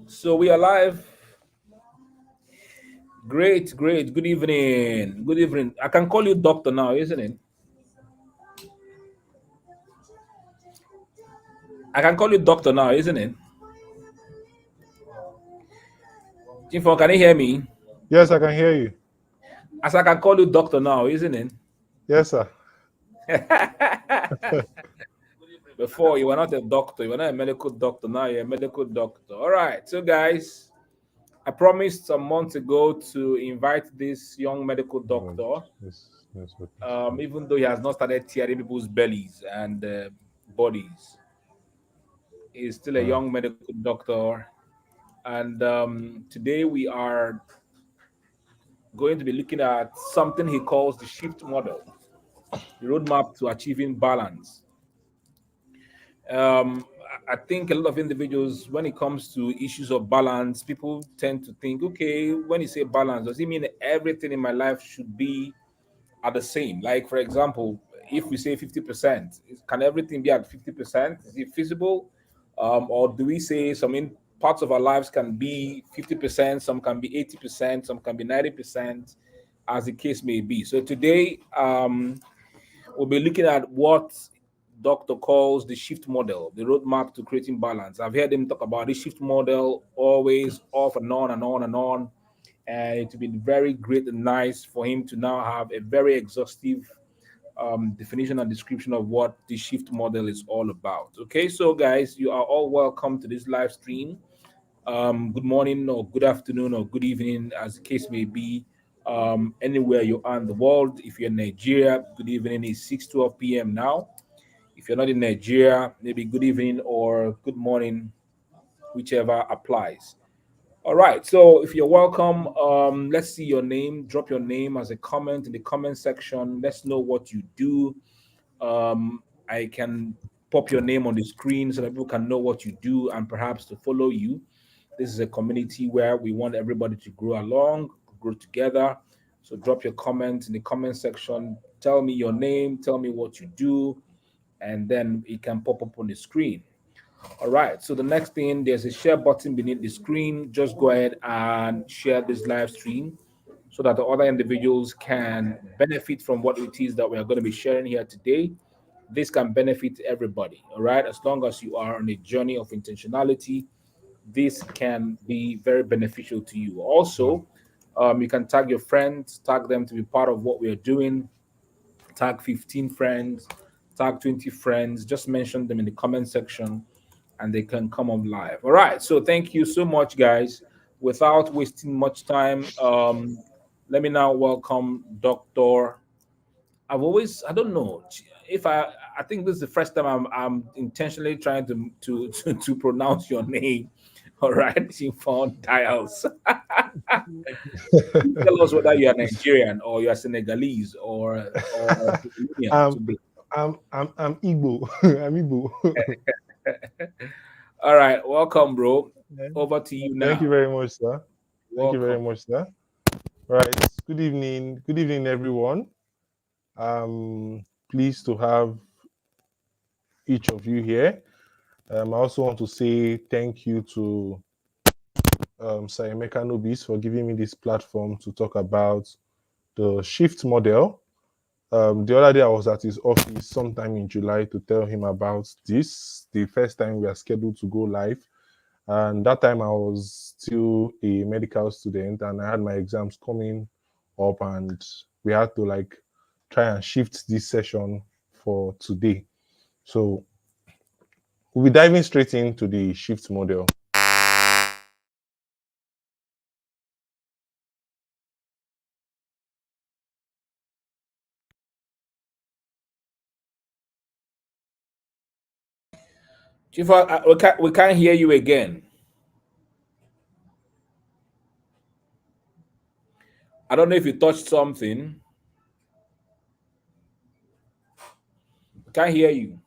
So we are live. Great, great. Good evening. Good evening. I can call you doctor now, isn't it? I can call you doctor now, isn't it? Info, can you hear me? Yes, I can hear you. As I can call you doctor now, isn't it? Yes, sir. Before you were not a doctor, you were not a medical doctor. Now you're a medical doctor. All right. So guys, I promised some months ago to invite this young medical Oh, doctor. yes, please. Even though he has not started tearing people's bellies and bodies, he's still a young medical doctor. And today we are going to be looking at something he calls the shift model, the roadmap to achieving balance. I think a lot of individuals, when it comes to issues of balance, people tend to think, okay, when you say balance, does it mean everything in my life should be at the same? Like, for example, if we say 50%, can everything be at 50%? Is it feasible? Or do we say some parts of our lives can be 50%, some can be 80%, some can be 90%, as the case may be? So today, we'll be looking at what Doctor calls the shift model, the roadmap to creating balance. I've heard him talk about the shift model always off and on and on and on. And it would be very great and nice for him to now have a very exhaustive definition and description of what the shift model is all about. Okay, so guys, you are all welcome to this live stream. Good morning, or good afternoon, or good evening, as the case may be. Anywhere you are in the world, if you're in Nigeria, good evening. It's 6:12 p.m. now. If you're not in Nigeria, maybe good evening or good morning, whichever applies. All right. So if you're welcome, let's see your name. Drop your name as a comment in the comment section. Let's know what you do. I can pop your name on the screen so that people can know what you do and perhaps to follow you. This is a community where we want everybody to grow along, grow together. So drop your comment in the comment section. Tell me your name, tell me what you do, and then it can pop up on the screen. All right. So the next thing, there's a share button beneath the screen. Just go ahead and share this live stream so that the other individuals can benefit from what it is that we are going to be sharing here today. This can benefit everybody. All right. As long as you are on a journey of intentionality, this can be very beneficial to you. Also, you can tag your friends, tag them to be part of what we are doing. Tag 15 friends, tag 20 friends. Just mention them in the comment section and they can come on live. All right. So thank you so much, guys. Without wasting much time, let me now welcome Dr. I don't know if I think this is the first time I'm intentionally trying to pronounce your name. All right, Simon Dials. You tell us whether you are Nigerian or you are Senegalese or Cameroonian I'm today. I'm Igbo. I'm Igbo. All right, welcome, bro. Over to you Thank you now. very much, sir. Thank you very Welcome. much, sir. Right. Good evening. Good evening, everyone. I'm pleased to have each of you here. I also want to say thank you to Sir Emeka Nobis for giving me this platform to talk about the shift model. The other day I was at his office sometime in July to tell him about this, the first time we are scheduled to go live. And that time I was still a medical student and I had my exams coming up and we had to like try and shift this session for today. So we'll be diving straight into the shift model. Chief, we can't hear you again. I don't know if you touched something. Can't hear you.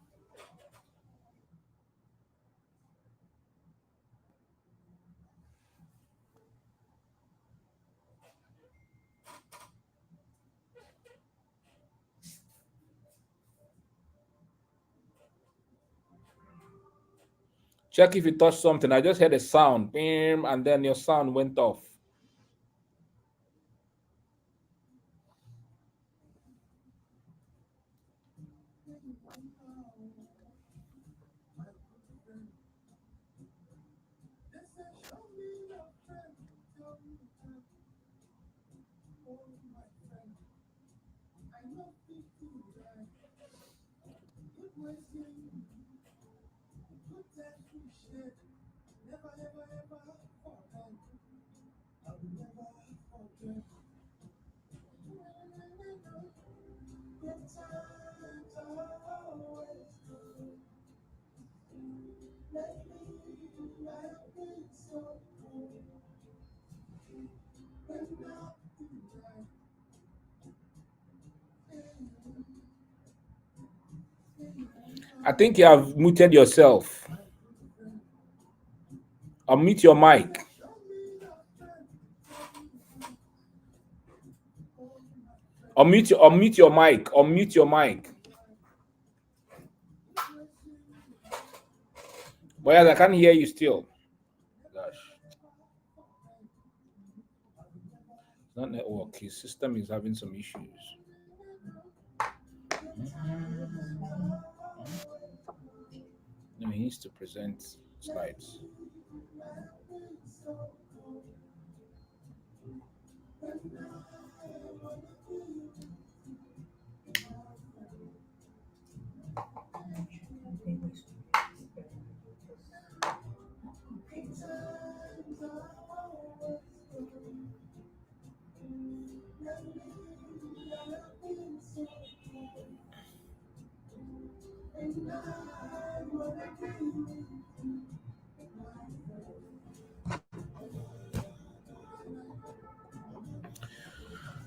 Check if you touch something. I just heard a sound, bim, and then your sound went off. I think you have muted yourself. Unmute your mic. Unmute your mic. Unmute your mic. Well, I can't hear you still. Gosh. It's not network. His system is having some issues. No, he needs to present slides.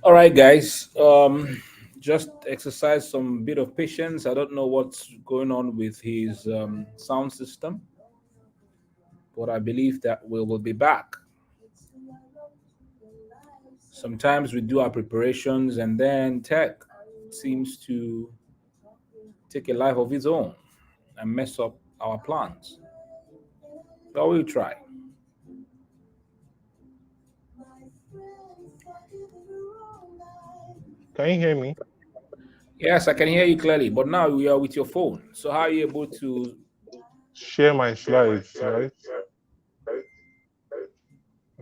All right, guys. Just exercise some bit of patience. I don't know what's going on with his sound system, but I believe that we will be back. Sometimes we do our preparations and then tech seems to take a life of its own and mess up our plans. But we'll try. Can you hear me? Yes, I can hear you clearly, but now we are with your phone. So how are you able to Share my slides, right?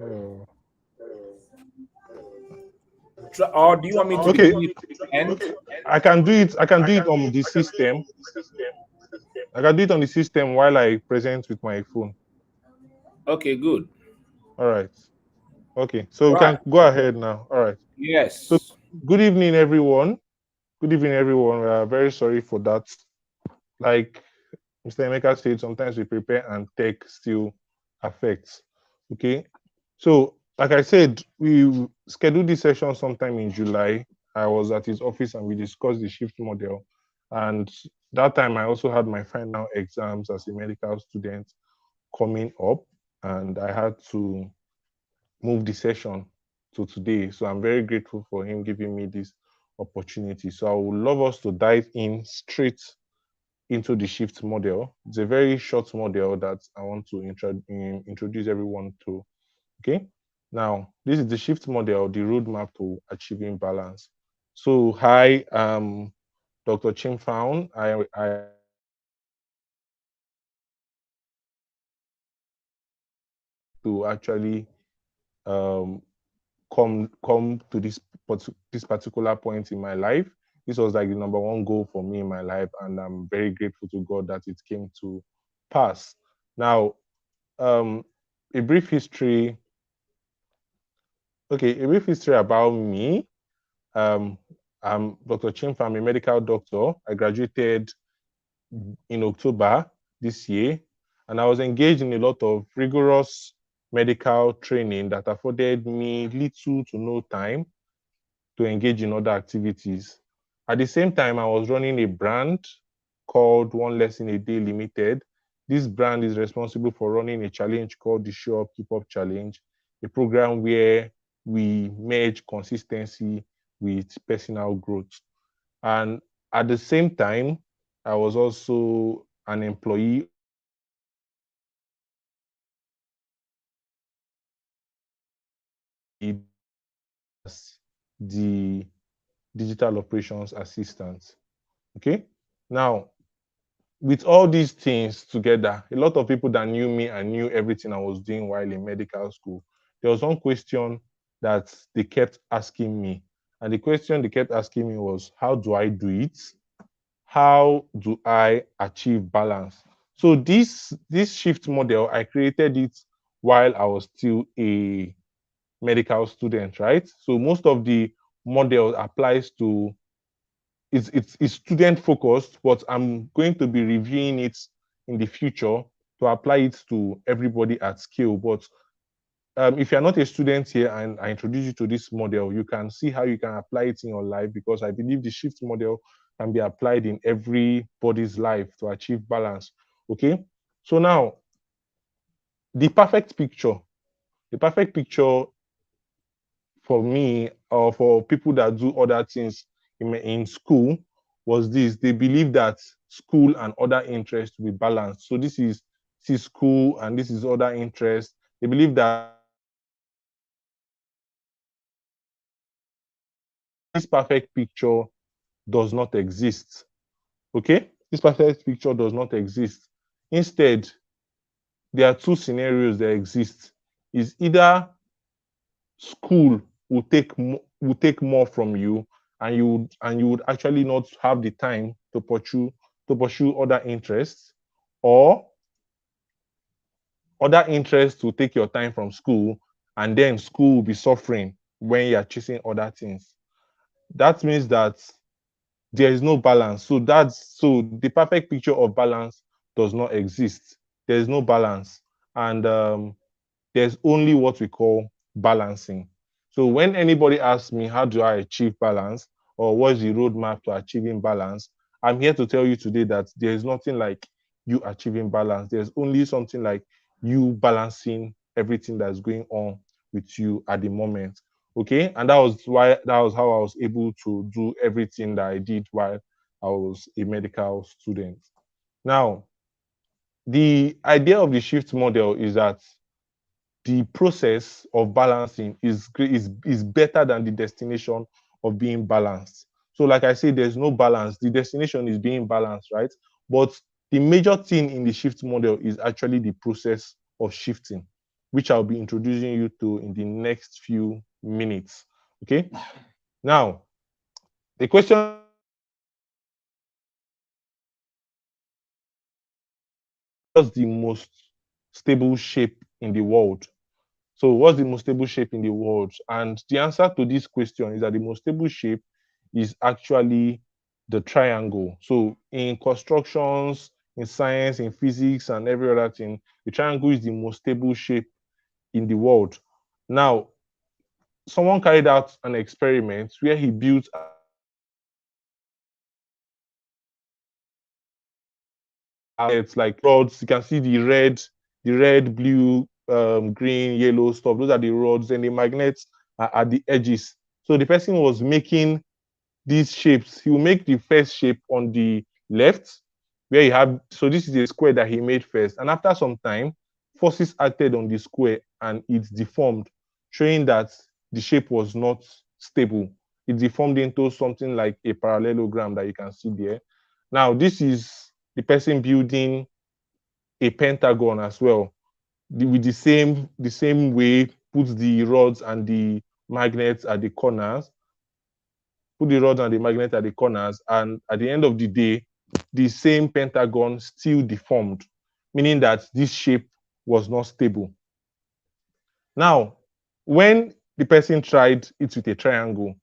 Oh. try, or do you want me to be Okay, doing it to the end? I can do it. I can do it on the system. I can do it on the system while I present with my phone. Okay, good. All right. Okay, so we Right. can go ahead now. All right. So, Yes. good evening, everyone. Good evening, everyone. We are very sorry for that. Like Mr. Emeka said, sometimes we prepare and tech still affects. Okay. So, like I said, we scheduled this session sometime in July. I was at his office and we discussed the shift model. And that time I also had my final exams as a medical student coming up, and I had to move the session to today. So I'm very grateful for him giving me this opportunity. So I would love us to dive in straight into the shift model. It's a very short model that I want to introduce everyone to. Okay. Now, this is the shift model, the roadmap to achieving balance. So, hi, Dr. Chim Found. I to actually um, come to this particular point in my life. This was like the number one goal for me in my life, and I'm very grateful to God that it came to pass. Now, um, a brief history. Okay, a brief history about me. Um, I'm Dr. Chimfa. I'm a medical doctor. I graduated in October this year, and I was engaged in a lot of rigorous medical training that afforded me little to no time to engage in other activities. At the same time, I was running a brand called One Lesson a Day Limited. This brand is responsible for running a challenge called the Show Up Keep Up Challenge, a program where we merge consistency with personal growth. And at the same time, I was also an employee as the digital operations assistant. Okay. Now, with all these things together, a lot of people that knew me and knew everything I was doing while in medical school, there was one question that they kept asking me. And the question they kept asking me was, how do I do it? How do I achieve balance? So this shift model, I created it while I was still a medical student, right? So most of the model applies to it's student focused, but I'm going to be reviewing it in the future to apply it to everybody at scale. But if you're not a student here and I introduce you to this model, you can see how you can apply it in your life, because I believe the shift model can be applied in everybody's life to achieve balance. Okay. So now the perfect picture, the perfect picture for me or for people that do other things in school was this. They believe that school and other interests will be balanced. So this is school and this is other interests. They believe that this perfect picture does not exist. Okay? This perfect picture does not exist. Instead, there are two scenarios that exist. Is either school will take more from you, and you would actually not have the time to pursue other interests, or other interests will take your time from school, and then school will be suffering when you are chasing other things. That means that there is no balance. So the perfect picture of balance does not exist. There is no balance, and there's only what we call balancing. So when anybody asks me, how do I achieve balance, or what's the roadmap to achieving balance, I'm here to tell you today that there is nothing like you achieving balance. There's only something like you balancing everything that's going on with you at the moment. Okay. And that was how I was able to do everything that I did while I was a medical student. Now, the idea of the shift model is that the process of balancing is better than the destination of being balanced. So, like I said, there's no balance. The destination is being balanced, right? But the major thing in the shift model is actually the process of shifting, which I'll be introducing you to in the next few minutes. Okay. Now, the question, what's the most stable shape in the world? So, what's the most stable shape in the world? And the answer to this question is that the most stable shape is actually the triangle. So, in constructions, in science, in physics, and every other thing, the triangle is the most stable shape in the world. Now, someone carried out an experiment where he built it's like rods. You can see the red, blue, green, yellow stuff. Those are the rods, and the magnets are at the edges. So the person was making these shapes. He will make the first shape on the left, where you have. So this is a square that he made first, and after some time, forces acted on the square and it deformed, showing that the shape was not stable. It deformed into something like a parallelogram that you can see there. Now, this is the person building a pentagon as well, with the same way, puts the rods and the magnets at the corners, and at the end of the day, the same pentagon still deformed, meaning that this shape was not stable. Now, when the person tried it with a triangle,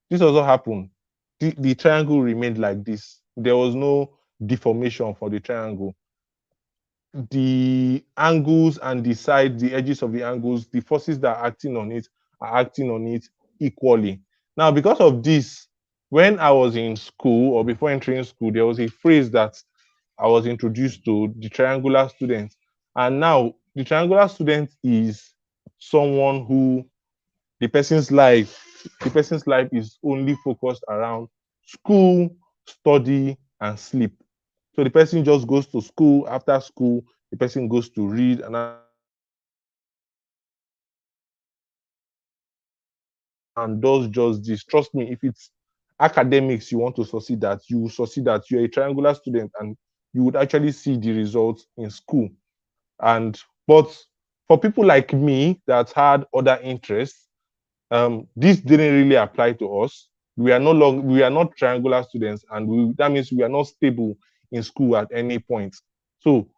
this also happened. The triangle remained like this. There was no deformation for the triangle. The angles and the sides, the edges of the angles, the forces that are acting on it are acting on it equally. Now, because of this, when I was in school or before entering school, there was a phrase that I was introduced to, the triangular student. And now the triangular student is someone who the person's life is only focused around school, study, and sleep. So the person just goes to school. After school, the person goes to read, and and does just this, trust me, if it's academics you want to succeed at, you will succeed at. You're a triangular student and you would actually see the results in school. And but for people like me that had other interests, this didn't really apply to us. We are not triangular students, and that means we are not stable in school at any point. So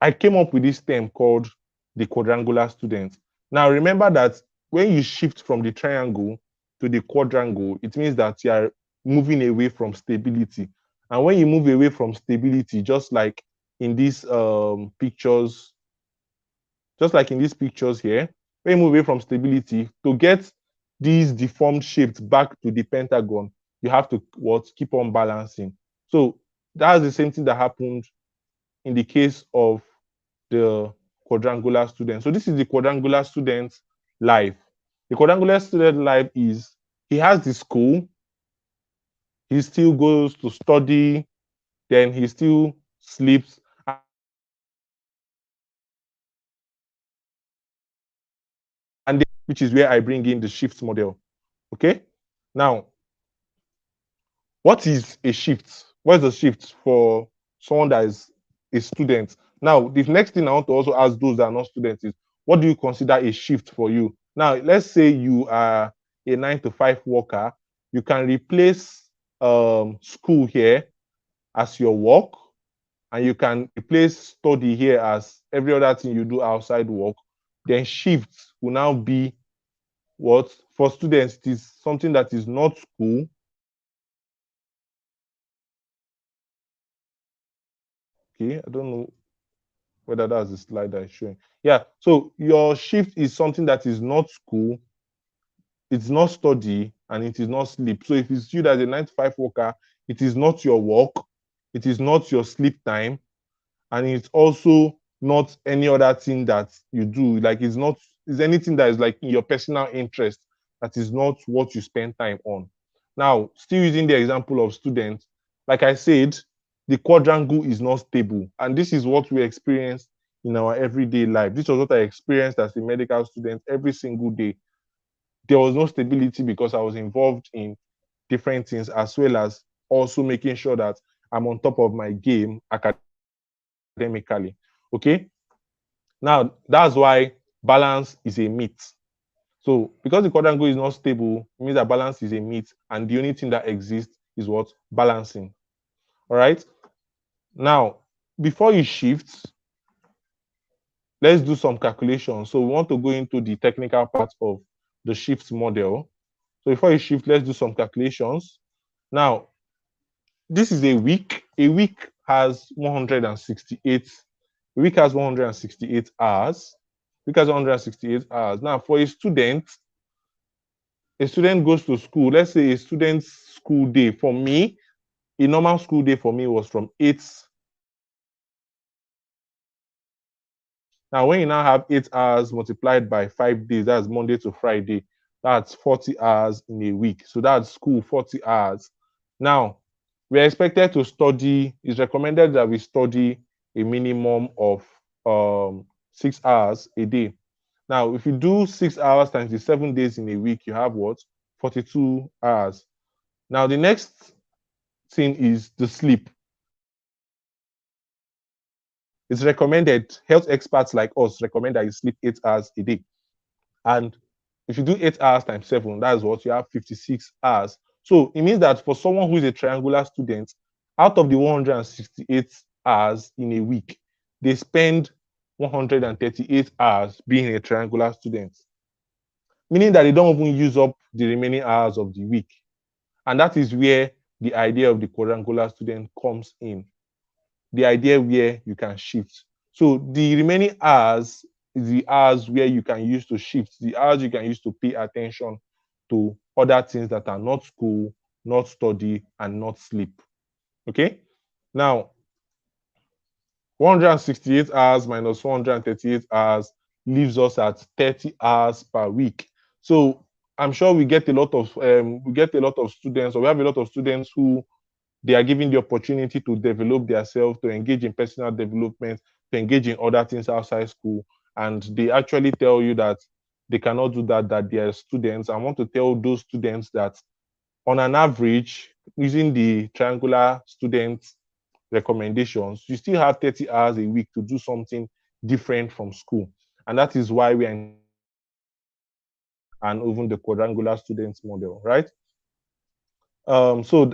I came up with this term called the quadrangular student. Now remember that when you shift from the triangle to the quadrangle, it means that you are moving away from stability. And when you move away from stability, in these pictures, just like in these pictures here, when you move away from stability, to get these deformed shapes back to the pentagon, you have to keep on balancing. So that's the same thing that happened in the case of the quadrangular student. So this is the quadrangular student's life. The quadrangular student life is he has the school, he still goes to study, then he still sleeps, and which is where I bring in the shift model. Okay. Now, what is a shift? What is a shift for someone that is a student? Now, the next thing I want to also ask those that are not students is, what do you consider a shift for you? Now, let's say you are a 9 to 5 worker. You can replace school here as your work, and you can replace study here as every other thing you do outside work. Then shift will now be what? For students, it is something that is not school. Okay, I don't know whether that's the slide that is showing. Yeah, so your shift is something that is not school, it's not study, and it is not sleep. So if it's you that is a 9 to 5 worker, it is not your work, it is not your sleep time, and it's also not any other thing that you do. Like it's anything that is like in your personal interest that is not what you spend time on. Now, still using the example of students, like I said, the quadrangle is not stable, and this is what we experience in our everyday life. This was what I experienced as a medical student every single day. There was no stability because I was involved in different things, as well as also making sure that I'm on top of my game academically. Okay. Now, that's why balance is a myth. So, because the quadrangle is not stable, it means that balance is a myth, and the only thing that exists is what? Balancing. All right. Now, before you shift, let's do some calculations. So, we want to go into the technical part of the shift model. So, before you shift, let's do some calculations. Now, this is a week. A week has 168. A week has 168 hours. A week has 168 hours. Now, for a student goes to school. Let's say a student's school day for me, a normal school day for me was from 8. Now, when you now have 8 hours multiplied by 5 days, that's Monday to Friday, that's 40 hours in a week. So that's school, 40 hours. Now, we're expected to study, it's recommended that we study a minimum of 6 hours a day. Now, if you do 6 hours times the 7 days in a week, you have what? 42 hours. Now, the next thing is the sleep. It's recommended, health experts like us recommend that you sleep 8 hours a day. And if you do 8 hours times 7, that's what you have 56 hours. So it means that for someone who is a triangular student, out of the 168 hours in a week, they spend 138 hours being a triangular student, meaning that they don't even use up the remaining hours of the week. And that is where the idea of the quadrangular student comes in. The idea where you can shift. So the remaining hours is the hours where you can use to shift, the hours you can use to pay attention to other things that are not school, not study, and not sleep. Okay. Now, 168 hours minus 138 hours leaves us at 30 hours per week. So I'm sure we get a lot of students, or we have a lot of students who they are given the opportunity to develop themselves, to engage in personal development, to engage in other things outside school. And they actually tell you that they cannot do that, that they are students. I want to tell those students that on an average, using the triangular student recommendations, you still have 30 hours a week to do something different from school. And that is why we are introducing the shift model and even the quadrangular students model, right? So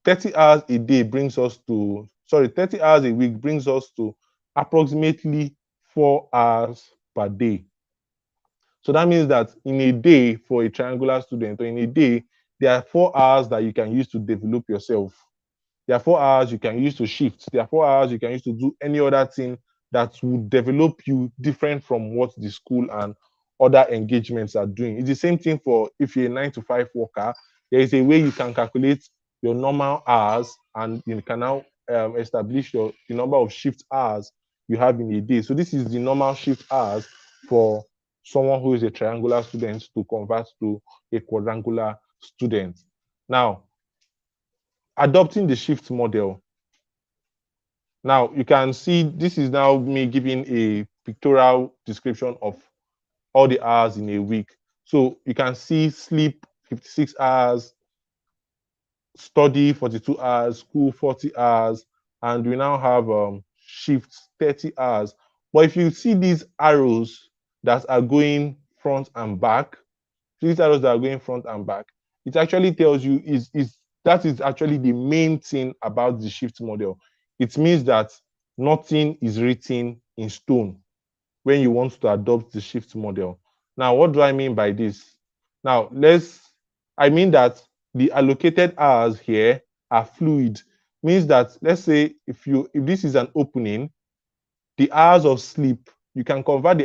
30 hours a day brings us to, sorry, 30 hours a week brings us to approximately 4 hours per day. So that means that in a day for a triangular student, or in a day, there are 4 hours that you can use to develop yourself. There are 4 hours you can use to shift. There are 4 hours you can use to do any other thing that would develop you different from what the school and other engagements are doing. It's the same thing for if you're a 9 to 5 worker. There is a way you can calculate your normal hours, and you can now establish the number of shift hours you have in a day. So this is the normal shift hours for someone who is a triangular student to convert to a quadrangular student. Now, adopting the shift model. Now you can see this is now me giving a pictorial description of all the hours in a week. So you can see sleep 56 hours, study 42 hours, school 40 hours, and we now have shifts 30 hours. But if you see these arrows that are going front and back, these arrows that are going front and back, it actually tells you is that is actually the main thing about the shift model. It means that nothing is written in stone when you want to adopt the shift model. Now, what do I mean by this? Now, I mean that the allocated hours here are fluid. Means that, let's say, if this is an opening, the hours of sleep, you can convert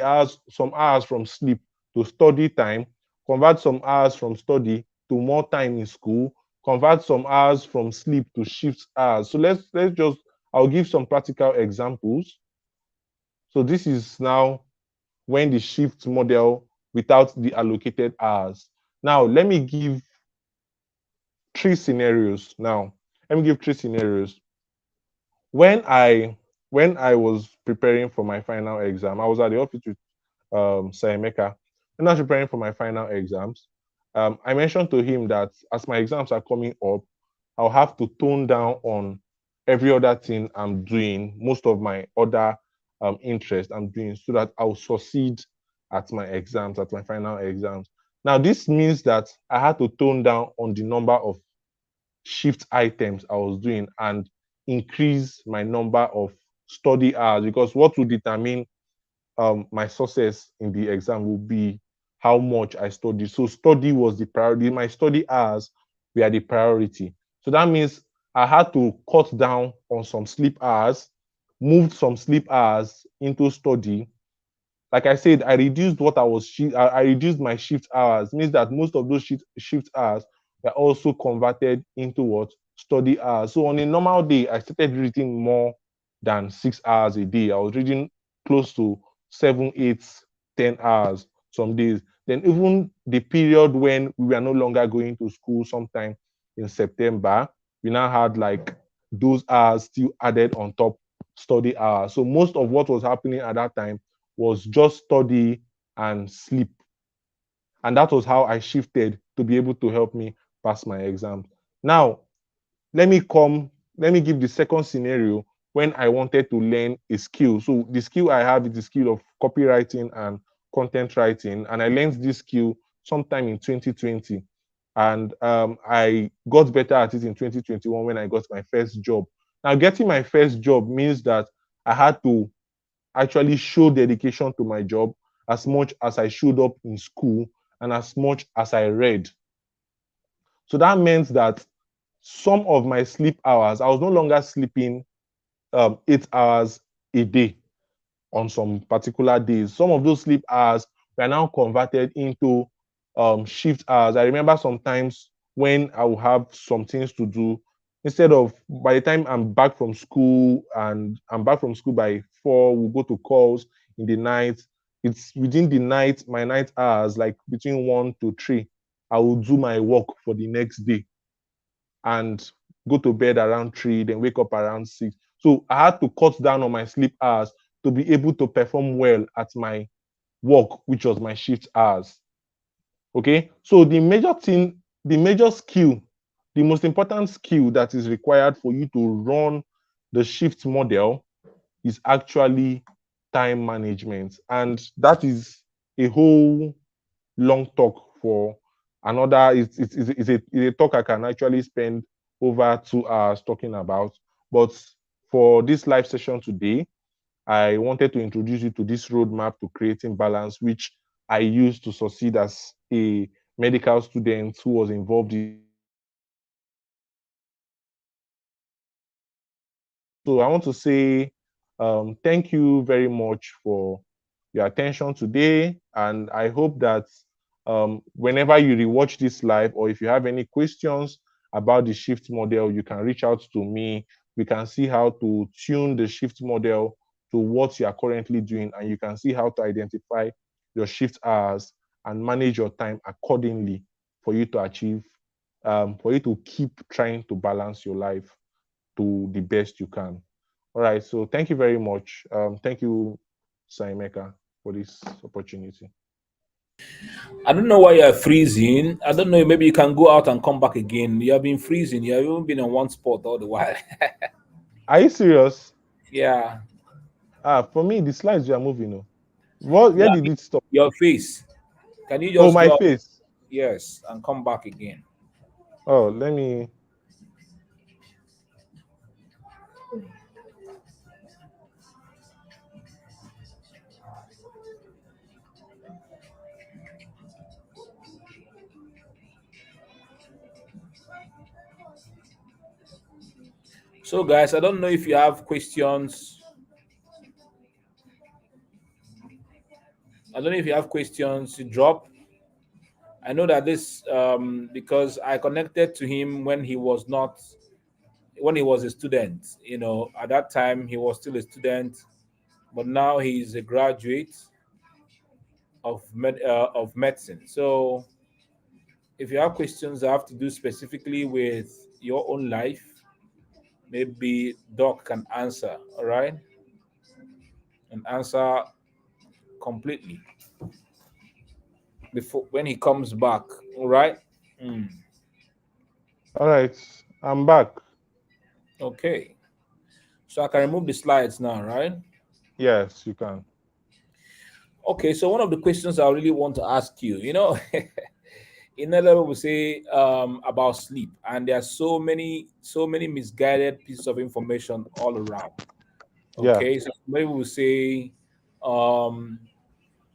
some hours from sleep to study time, convert some hours from study to more time in school, convert some hours from sleep to shift hours. So I'll give some practical examples. So this is now when the shift model without the allocated hours. Now, let me give three scenarios. When I was preparing for my final exam, I was at the office with Sayemeka. When I was preparing for my final exams, I mentioned to him that as my exams are coming up, I'll have to tone down on every other thing I'm doing, most of my other interests I'm doing, so that I'll succeed at my exams, at my final exams. Now, this means that I had to tone down on the number of shift items I was doing and increase my number of study hours, because what will determine my success in the exam will be how much I study. So study was the priority. My study hours were the priority. So that means I had to cut down on some sleep hours, moved some sleep hours into study. Like I said, I reduced my shift hours. Means that most of those shift hours were also converted into what study hours. So on a normal day, I started reading more than 6 hours a day. I was reading close to 7, 8, 10 hours some days. Then even the period when we were no longer going to school, sometime in September, we now had like those hours still added on top study hours. So most of what was happening at that time was just study and sleep. And that was how I shifted to be able to help me pass my exams. Now, let me give the second scenario when I wanted to learn a skill. So the skill I have is the skill of copywriting and content writing. And I learned this skill sometime in 2020. And I got better at it in 2021 when I got my first job. Now, getting my first job means that I had to actually show dedication to my job as much as I showed up in school and as much as I read. So that meant that some of my sleep hours, I was no longer sleeping 8 hours a day on some particular days. Some of those sleep hours were now converted into shift hours. I remember sometimes when I will have some things to do, instead of by the time I'm back from school and I'm back from school by 4, we'll go to calls in the night. It's within the night, my night hours, like between 1 to 3, I will do my work for the next day and go to bed around 3, then wake up around 6. So I had to cut down on my sleep hours to be able to perform well at my work, which was my shift hours. Okay, so the major thing, the major skill, the most important skill that is required for you to run the shift model is actually time management. And that is a whole long talk for another. It's a talk I can actually spend over 2 hours talking about. But for this live session today, I wanted to introduce you to this roadmap to creating balance, which I used to succeed as a medical student who was involved in So I want to say thank you very much for your attention today. And I hope that whenever you rewatch this live, or if you have any questions about the shift model, you can reach out to me. We can see how to tune the shift model to what you are currently doing, and you can see how to identify your shift hours and manage your time accordingly for you to achieve, for you to keep trying to balance your life to the best you can. All right. So thank you very much. Thank you, Saimeka, for this opportunity. I don't know why you're freezing. I don't know. Maybe you can go out and come back again. You have been freezing. You haven't been on one spot all the while. Are you serious? Yeah. For me, the slides you are moving. Oh. What? No, Where I did mean, it stop? your face. Can you Oh, just my go out? face. Yes, and come back again. Oh, let me. So, guys, I don't know if you have questions. I don't know if you have questions to drop. I know that this because I connected to him when he was not when he was a student. At that time he was still a student, but now he's a graduate of medicine. So, if you have questions that have to do specifically with your own life, maybe Doc can answer. All right, and answer completely before when he comes back. All right. Mm. All right. I'm back. Okay. So I can remove the slides now, right? Yes, you can. Okay. So one of the questions I really want to ask you, in a level we say about sleep, and there are so many misguided pieces of information all around. Yeah. Okay. So maybe we say um,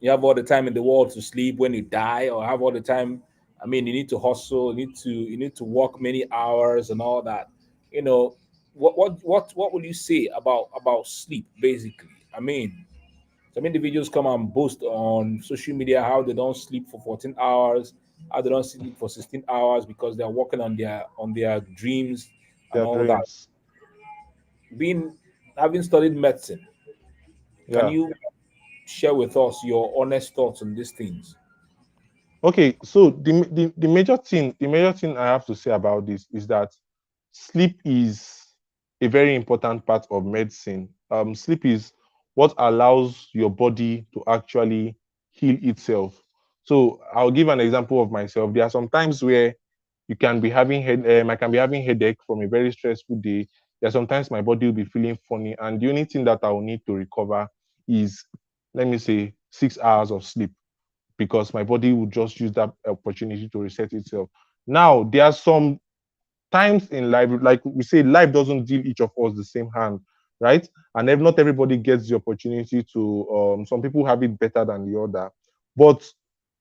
you have all the time in the world to sleep when you die, or have all the time. I mean, you need to hustle, you need to work many hours and all that. You know, what would you say about sleep basically? I mean, some individuals come and boast on social media how they don't sleep for 14 hours, how they don't sleep for 16 hours because they're working on their dreams and Their all that. dreams. Being Having studied medicine, can Yeah. you share with us your honest thoughts on these things? Okay. So the major thing I have to say about this is that sleep is a very important part of medicine. Sleep is what allows your body to actually heal itself. So I'll give an example of myself. There are some times where I can be having headache from a very stressful day. There are sometimes my body will be feeling funny, and the only thing that I will need to recover is, let me say, 6 hours of sleep because my body will just use that opportunity to reset itself. Now, there are some times in life, like we say, life doesn't deal each of us the same hand, right? And if not everybody gets the opportunity to, some people have it better than the other. But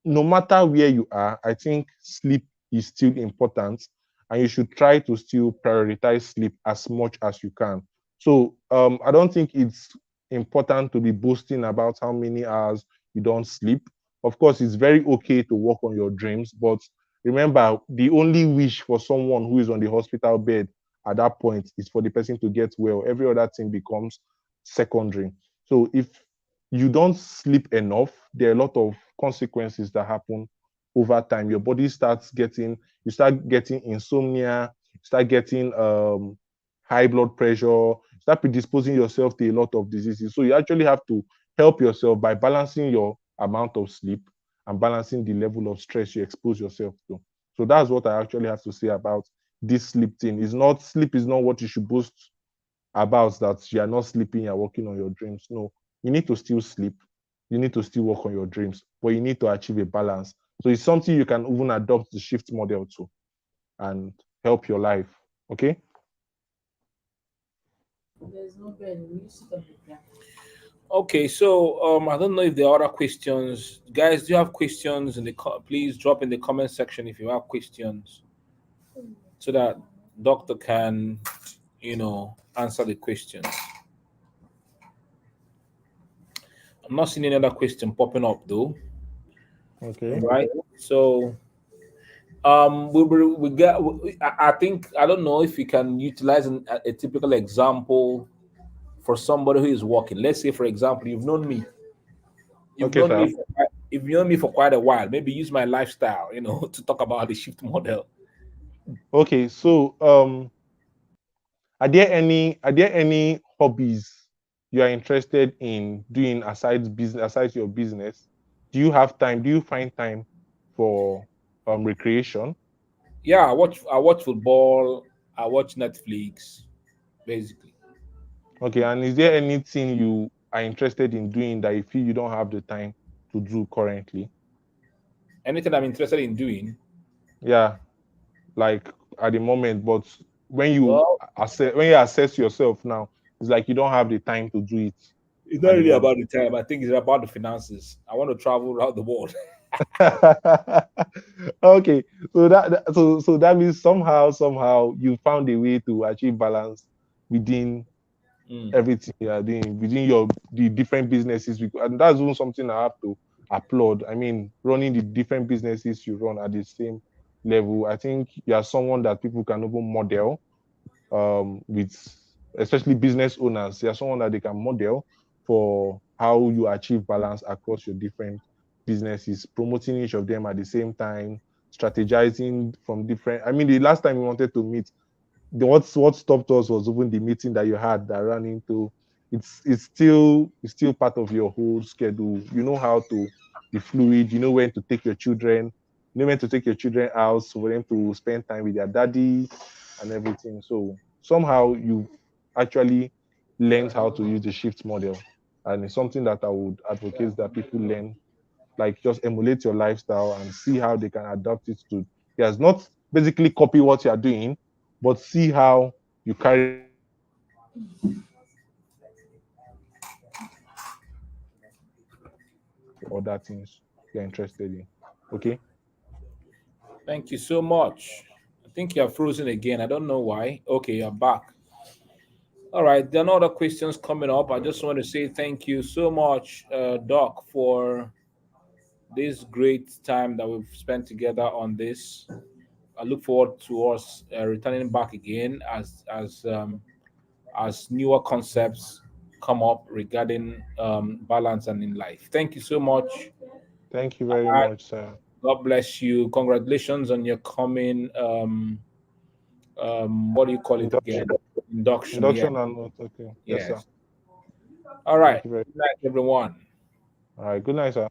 no matter where you are, I think sleep is still important, and you should try to still prioritize sleep as much as you can. So I don't think it's important to be boasting about how many hours you don't sleep. Of course, it's very okay to work on your dreams, but remember, the only wish for someone who is on the hospital bed at that point is for the person to get well. Every other thing becomes secondary. So if you don't sleep enough, there are a lot of consequences that happen over time. Your body you start getting insomnia, you start getting high blood pressure, start predisposing yourself to a lot of diseases. So you actually have to help yourself by balancing your amount of sleep and balancing the level of stress you expose yourself to. So that's what I actually have to say about this sleep thing. Is not sleep is not what you should boast about, that you are not sleeping, you're working on your dreams. No, you need to still sleep, you need to still work on your dreams, but you need to achieve a balance. So it's something you can even adopt the shift model to and help your life. Okay. Okay, so I don't know if there are other questions. Guys, do you have questions in the please drop in the comment section if you have questions so that doctor can, answer the questions. I'm not seeing any other question popping up though. Okay. Right? So we got. I think I don't know if we can utilize a typical example for somebody who is working. Let's say, for example, you've known me. You've Okay, known sir. me. You've known me for quite a while. Maybe use my lifestyle, to talk about the shift model. Okay, so are there any hobbies you are interested in doing aside your business? Do you have time? Do you find time for recreation? Yeah, I watch football. I watch Netflix, basically. Okay, and is there anything you are interested in doing that you feel you don't have the time to do currently? Anything I'm interested in doing. Yeah, like at the moment, but when you Well, assess yourself now, it's like you don't have the time to do it it's not at the really moment. about the time. I think it's about the finances. I want to travel around the world. Okay, so that means somehow you found a way to achieve balance within Mm. everything you are doing, within the different businesses, and that's even something I have to applaud. I mean, running the different businesses you run at the same level, I think you are someone that people can even model, with especially business owners. You're someone that they can model for how you achieve balance across your different businesses, promoting each of them at the same time, strategizing from different. I mean, the last time we wanted to meet, what stopped us was even the meeting that you had that ran into. It's still part of your whole schedule. You know how to be fluid. You know when to take your children. You know when to take your children out for them to spend time with their daddy and everything. So somehow you actually learned how to use the shift model, and it's something that I would advocate that people learn. Like just emulate your lifestyle and see how they can adapt it to. Yes, not basically copy what you are doing, but see how you carry other things you're interested in. Okay. Thank you so much. I think you're frozen again. I don't know why. Okay, you're back. All right, there are no other questions coming up. I just want to say thank you so much, Doc, for this great time that we've spent together on this. I look forward to us returning back again as newer concepts come up regarding balance and in life. Thank you so much. Thank you very And much, sir. God bless you. Congratulations on your coming. What do you call it Induction. again? Induction. Yeah. Induction and okay. Yes, sir. Yes. All right. Thank you very Good night, everyone. All right. Good night, sir.